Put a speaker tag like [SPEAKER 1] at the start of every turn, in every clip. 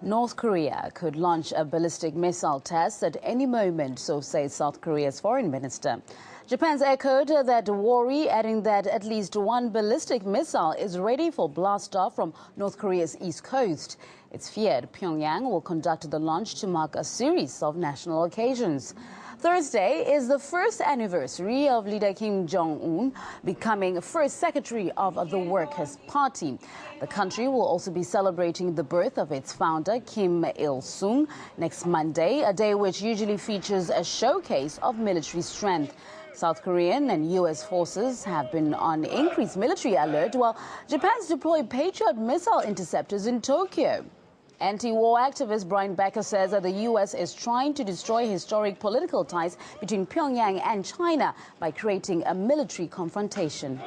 [SPEAKER 1] North Korea could launch a ballistic missile test at any moment, so says South Korea's foreign minister. Japan's echoed that worry, adding that at least one ballistic missile is ready for blast-off from North Korea's east coast. It's feared Pyongyang will conduct the launch to mark a series of national occasions. Thursday is the first anniversary of leader Kim Jong-un becoming first secretary of the Workers' Party. The country will also be celebrating the birth of its founder, Kim Il-sung, next Monday, a day which usually features a showcase of military strength. South Korean and U.S. forces have been on increased military alert, while Japan's deployed Patriot missile interceptors in Tokyo. Anti-war activist Brian Becker says that the U.S. is trying to destroy historic political ties between Pyongyang and China by creating a military confrontation.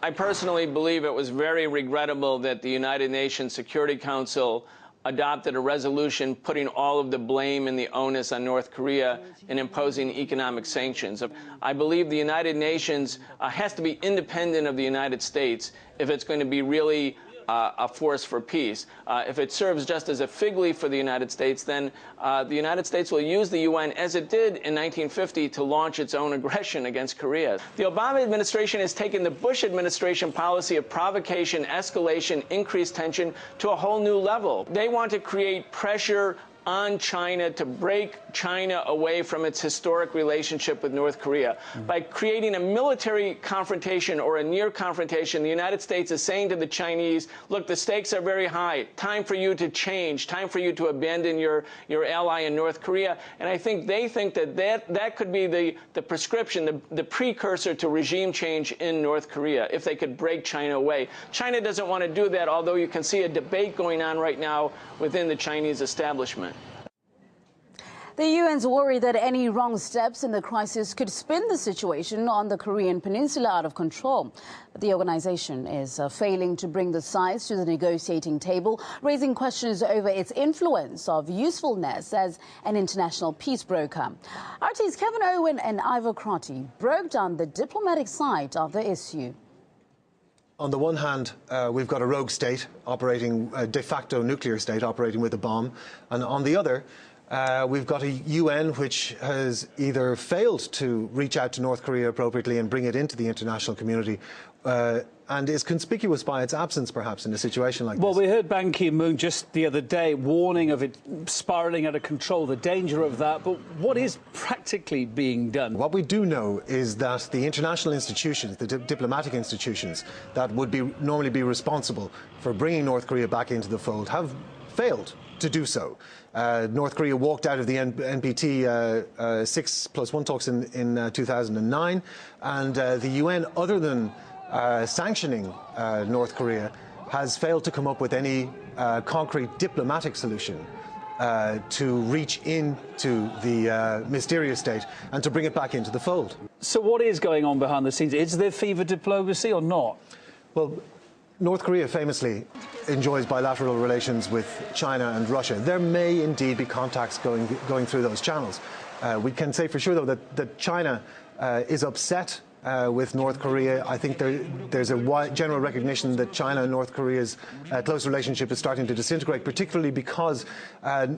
[SPEAKER 2] I personally believe it was very regrettable that the United Nations Security Council adopted a resolution putting all of the blame and the onus on North Korea and imposing economic sanctions. I believe the United Nations has to be independent of the United States if it's going to be really a force for peace. If it serves just as a fig leaf for the United States, then the United States will use the UN, as it did in 1950, to launch its own aggression against Korea. The Obama administration has taken the Bush administration policy of provocation, escalation, increased tension to a whole new level. They want to create pressure on China to break China away from its historic relationship with North Korea. By creating a military confrontation or a near confrontation, the United States is saying to the Chinese, look, the stakes are very high. Time for you to change. Time for you to abandon your ally in North Korea. And I think they think that could be the prescription, the precursor to regime change in North Korea, if they could break China away. China doesn't want to do that, although you can see a debate going on right now within the Chinese establishment.
[SPEAKER 1] The UN's worried that any wrong steps in the crisis could spin the situation on the Korean peninsula out of control. But the organization is failing to bring the sides to the negotiating table, raising questions over its influence of usefulness as an international peace broker. RT's Kevin Owen and Ivor Crotty broke down the diplomatic side of the issue.
[SPEAKER 3] On the one hand, we've got a rogue state operating, a de facto nuclear state operating with a bomb. And on the other, we've got a UN which has either failed to reach out to North Korea appropriately and bring it into the international community, and is conspicuous by its absence, perhaps, in a situation like this.
[SPEAKER 4] Well, we heard Ban Ki-moon just the other day warning of it spiralling out of control, the danger of that. But what is practically being done?
[SPEAKER 3] What we do know is that the international institutions, the diplomatic institutions that would normally be responsible for bringing North Korea back into the fold have failed to do so. North Korea walked out of the NPT 6+1 talks in 2009, and the UN, other than sanctioning North Korea, has failed to come up with any concrete diplomatic solution to reach into the mysterious state and to bring it back into the fold.
[SPEAKER 4] So what is going on behind the scenes? Is there fever diplomacy or not?
[SPEAKER 3] Well, North Korea famously enjoys bilateral relations with China and Russia. There may indeed be contacts going through those channels. We can say for sure, though, that China is upset with North Korea. I think there's a general recognition that China and North Korea's close relationship is starting to disintegrate, particularly because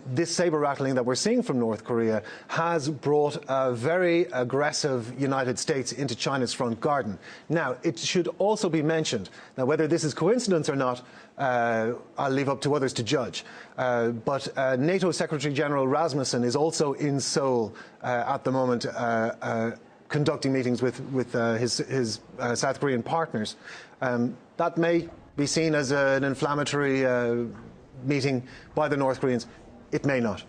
[SPEAKER 3] this saber-rattling that we're seeing from North Korea has brought a very aggressive United States into China's front garden. Now, it should also be mentioned, now whether this is coincidence or not, I'll leave up to others to judge. But NATO Secretary General Rasmussen is also in Seoul at the moment, conducting meetings with his South Korean partners. That may be seen as an inflammatory meeting by the North Koreans. It may not.